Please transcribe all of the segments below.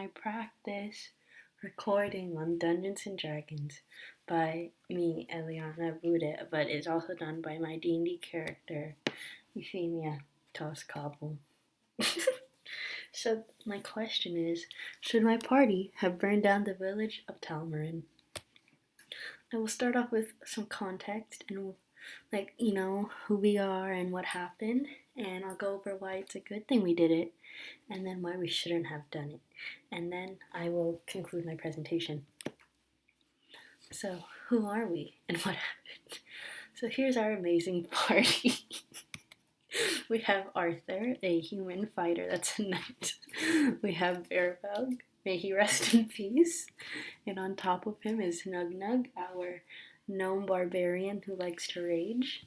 my practice recording on Dungeons and Dragons by me, Eliana Bude, but it's also done by my D&D character, Euphemia Toscobble. So my question is, should my party have burned down the village of Talmarin? I will start off with some context and who we are and what happened, and I'll go over why it's a good thing we did it, and then why we shouldn't have done it. And then I will conclude my presentation. So, who are we and what happened? So here's our amazing party. We have Arthur, a human fighter that's a knight. We have Bearbug, may he rest in peace. And on top of him is Nugnug, our gnome barbarian who likes to rage.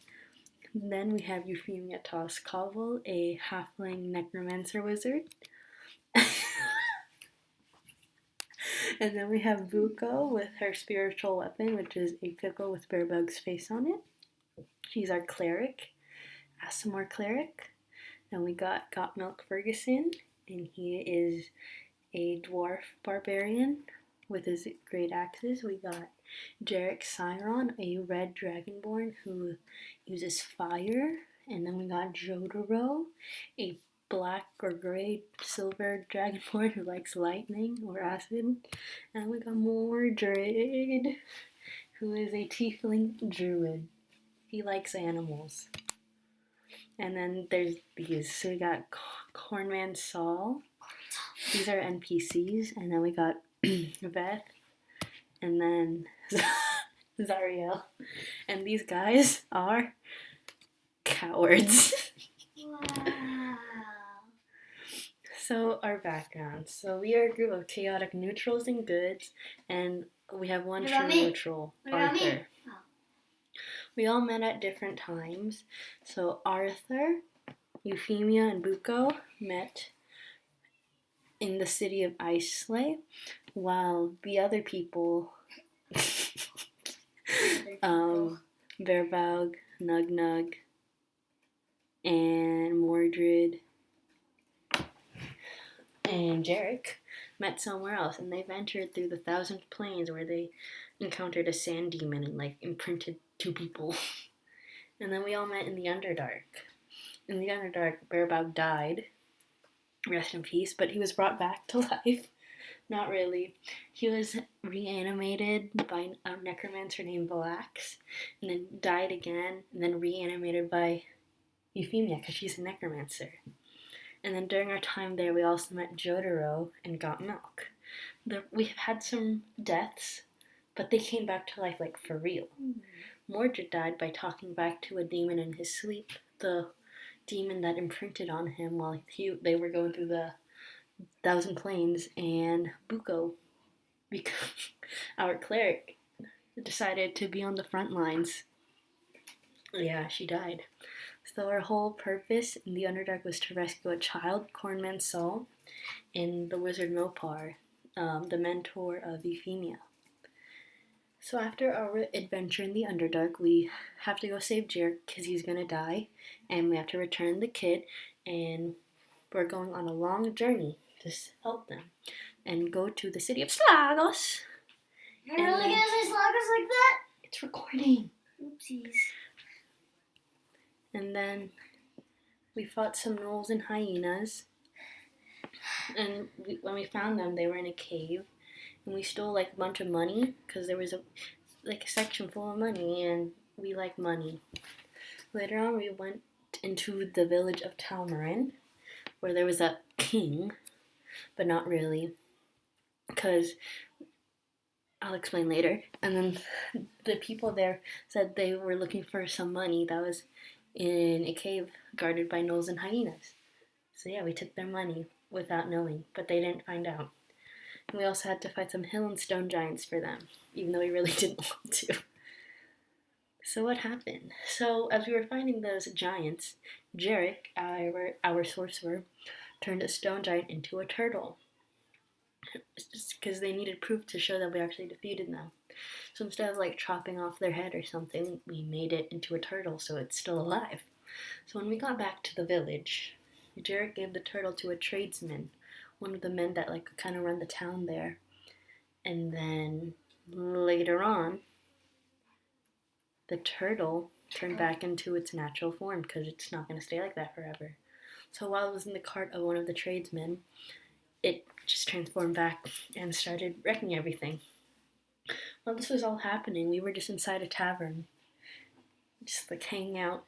And then we have Euphemia Toscobble, a halfling necromancer wizard. And then we have Buko with her spiritual weapon, which is a pickle with Bearbug's face on it. She's our cleric, Asimar cleric. Then we got Milk Ferguson, and he is a dwarf barbarian with his great axes. We got Jarek Siron, a red dragonborn who uses fire. And then we got Jotaro, a black or gray silver dragonborn who likes lightning or acid. And we got Mordred, who is a tiefling druid. He likes animals. And then there's these. So we got Cornman Saul. These are NPCs. And then we got Beth. And then Zariel. And these guys are cowards. Wow. So our background. So we are a group of chaotic neutrals and goods, and we have one true neutral, Arthur. Oh. We all met at different times. So Arthur, Euphemia, and Buko met in the city of Islay, while the other people, Bearbug, Nugnug, and Mordred, and Jarek met somewhere else, and they ventured through the thousand plains where they encountered a sand demon and imprinted two people. And then we all met in the Underdark. In the Underdark, Bearbug died, rest in peace, but he was brought back to life. Not really. He was reanimated by a necromancer named Valax, and then died again, and then reanimated by Euphemia because she's a necromancer. And then during our time there, we also met Jotaro and got Milk. We've had some deaths, but they came back to life for real. Mordred died by talking back to a demon in his sleep, the demon that imprinted on him while they were going through the thousand plains. And Buko, our cleric, decided to be on the front lines. Yeah, she died. So our whole purpose in the Underdark was to rescue a child, Cornman Saul, and the wizard Mopar, the mentor of Euphemia. So after our adventure in the Underdark, we have to go save Jarek because he's going to die, and we have to return the kid, and we're going on a long journey to help them, and go to the city of Slagos. You're really going to say Slagos like that? It's recording. Oopsies. And then we fought some gnolls and hyenas. And when we found them, they were in a cave. And we stole a bunch of money because there was a section full of money, and we like money. Later on, we went into the village of Talmarin, where there was a king, but not really, because I'll explain later. And then the people there said they were looking for some money that was in a cave guarded by gnolls and hyenas. So yeah, we took their money without knowing, but they didn't find out. And we also had to fight some hill and stone giants for them, even though we really didn't want to. So what happened? So as we were fighting those giants, Jarek, our sorcerer, turned a stone giant into a turtle. Just because they needed proof to show that we actually defeated them. So instead of chopping off their head or something, we made it into a turtle so it's still alive. So when we got back to the village, Jarek gave the turtle to a tradesman one of the men that like kind of run the town there. And then later on, the turtle turned back into its natural form because it's not going to stay like that forever. So while it was in the cart of one of the tradesmen, it just transformed back and started wrecking everything. While this was all happening, we were just inside a tavern, just like hanging out.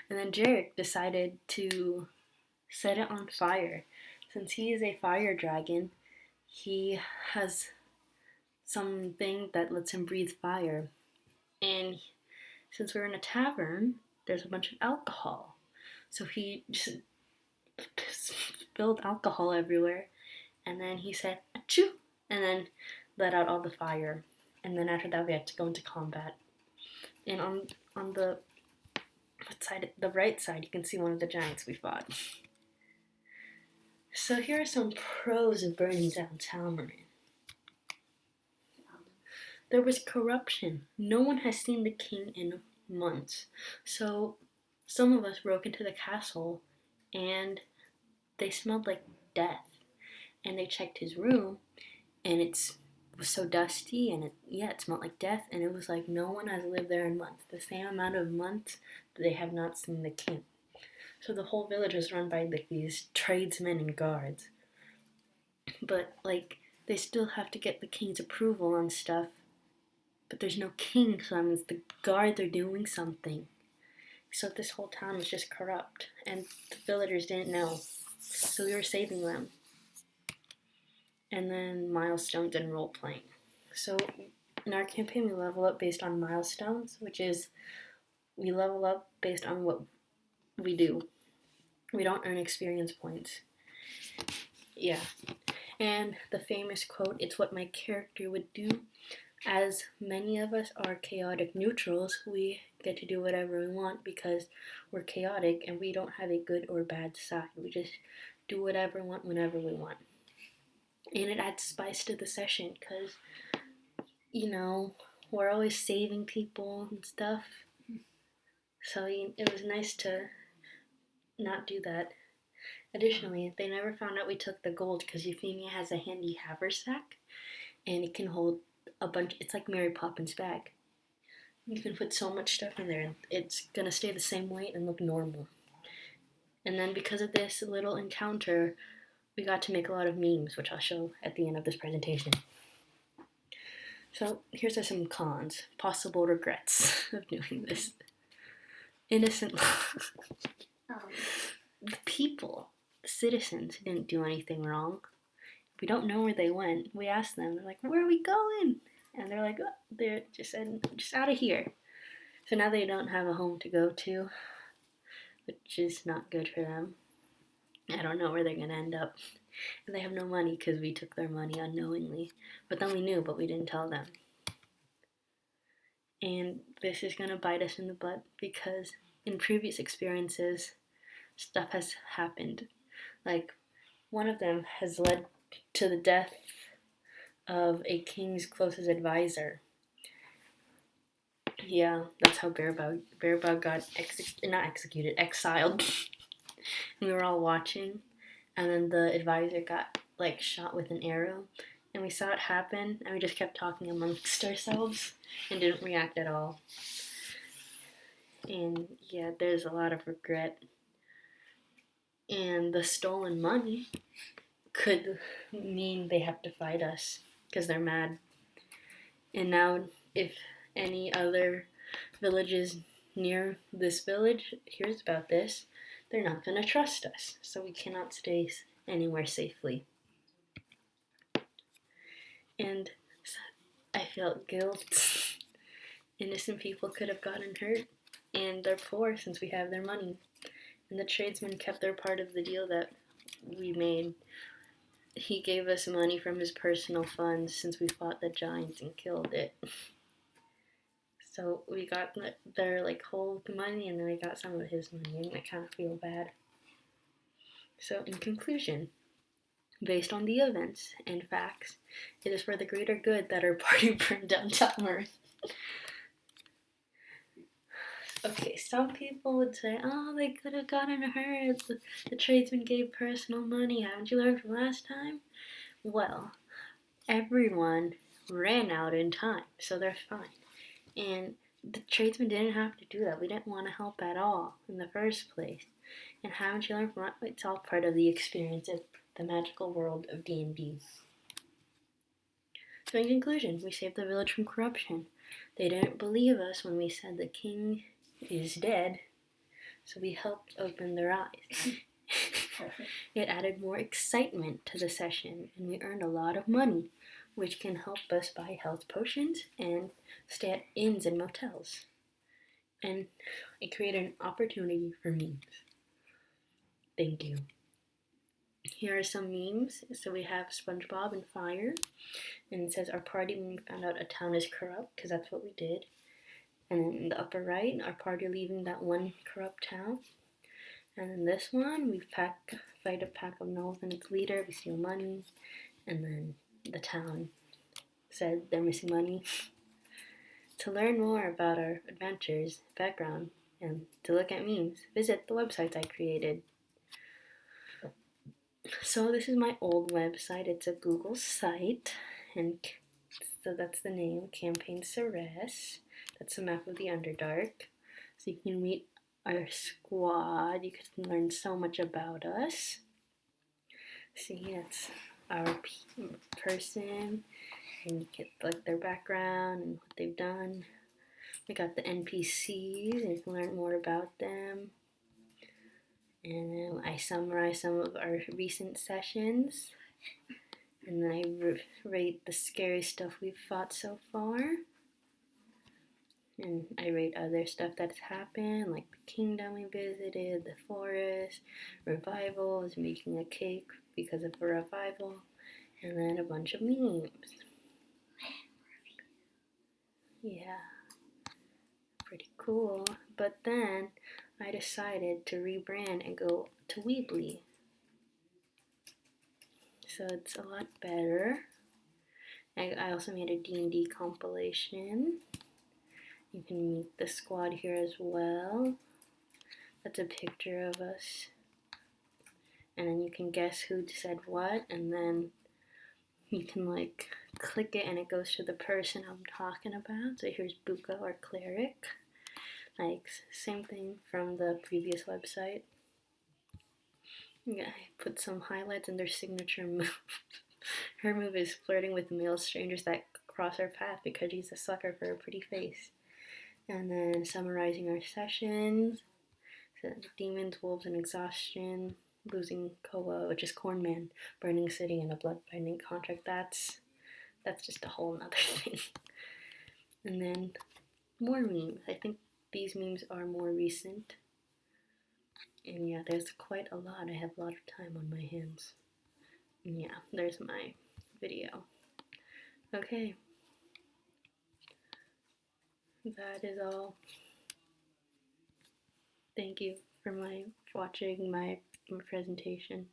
And then Jarek decided to set it on fire. Since he is a fire dragon, he has something that lets him breathe fire. And since we're in a tavern, there's a bunch of alcohol. So he just spilled alcohol everywhere. And then he said, achoo! And then let out all the fire. And then after that, we had to go into combat. And on the side, the right side, you can see one of the giants we fought. So here are some pros of burning down Talmarin. There was corruption. No one has seen the king in months. So some of us broke into the castle and they smelled like death. And they checked his room and it was so dusty and it smelled like death. And it was like no one has lived there in months. The same amount of months that they have not seen the king. So the whole village was run by like these tradesmen and guards. But like they still have to get the king's approval on stuff. But there's no king, so that means the guards are doing something. So this whole town was just corrupt, and the villagers didn't know. So we were saving them. And then milestones and role playing. So in our campaign, we level up based on milestones, which is we level up based on what we do. We don't earn experience points. Yeah. And the famous quote, it's what my character would do. As many of us are chaotic neutrals, we get to do whatever we want because we're chaotic and we don't have a good or bad side. We just do whatever we want whenever we want. And it adds spice to the session because, we're always saving people and stuff. So it was nice to not do that. Additionally, they never found out we took the gold because Euphemia has a handy haversack and it can hold a bunch. It's like Mary Poppins' bag. You can put so much stuff in there and it's going to stay the same weight and look normal. And then because of this little encounter, we got to make a lot of memes, which I'll show at the end of this presentation. So here's some cons, possible regrets of doing this. Innocent the people, the citizens didn't do anything wrong. We don't know where they went. We asked them, they're like, where are we going? And they're like, oh, they're just out of here. So now they don't have a home to go to, which is not good for them. I don't know where they're going to end up. And they have no money because we took their money unknowingly. But then we knew, but we didn't tell them. And this is going to bite us in the butt because in previous experiences, stuff has happened. Like, one of them has led to the death of a king's closest advisor. Yeah, that's how Bearbug got exiled. And we were all watching, and then the advisor got shot with an arrow, and we saw it happen, and we just kept talking amongst ourselves and didn't react at all. And yeah, there's a lot of regret. And the stolen money could mean they have to fight us because they're mad. And now if any other villages near this village hears about this, they're not going to trust us. So we cannot stay anywhere safely. And I felt guilt. Innocent people could have gotten hurt. And they're poor since we have their money. And the tradesman kept their part of the deal that we made. He gave us money from his personal funds since we fought the giants and killed it. So we got their whole money and then we got some of his money and I kind of feel bad. So in conclusion, based on the events and facts, it is for the greater good that our party burned down Talmarin. Okay, some people would say, oh, they could have gotten hurt. The tradesman gave personal money. Haven't you learned from last time? Well, everyone ran out in time, so they're fine. And the tradesman didn't have to do that. We didn't want to help at all in the first place. And haven't you learned from that? It's all part of the experience of the magical world of D&D. So in conclusion, we saved the village from corruption. They didn't believe us when we said the king is dead, so we helped open their eyes. It added more excitement to the session, and we earned a lot of money, which can help us buy health potions and stay at inns and motels. And it created an opportunity for memes. Thank you. Here are some memes. So we have SpongeBob and Fire, and it says, our party when we found out a town is corrupt, because that's what we did. And then in the upper right, our party leaving that one corrupt town. And then this one, we fight a pack of gnolls and its leader, we steal money, and then the town said they're missing money. To learn more about our adventures, background, and to look at memes, visit the websites I created. So this is my old website. It's a Google site, and so that's the name, Campaign Ceres. That's the map of the Underdark. So you can meet our squad. You can learn so much about us. See, that's our person, and you get like their background and what they've done. We got the NPCs, and you can learn more about them. And then I summarize some of our recent sessions, and then I rate the scary stuff we've fought so far. And I rate other stuff that's happened, like the kingdom we visited, the forest, revivals, making a cake because of a revival, and then a bunch of memes. Yeah, pretty cool. But then I decided to rebrand and go to Weebly. So it's a lot better. I also made a D&D compilation. You can meet the squad here as well. That's a picture of us. And then you can guess who said what, and then you can like click it and it goes to the person I'm talking about. So here's Buka or Cleric. Like same thing from the previous website. Yeah, I put some highlights in their signature move. Her move is flirting with male strangers that cross her path because she's a sucker for a pretty face. And then summarizing our sessions. So demons, wolves, and exhaustion. Losing Koa, which is Cornman, burning city, and a blood-binding contract. That's just a whole nother thing. And then more memes. I think these memes are more recent. And yeah, there's quite a lot. I have a lot of time on my hands. And yeah, there's my video. Okay. That is all. Thank you for watching my presentation.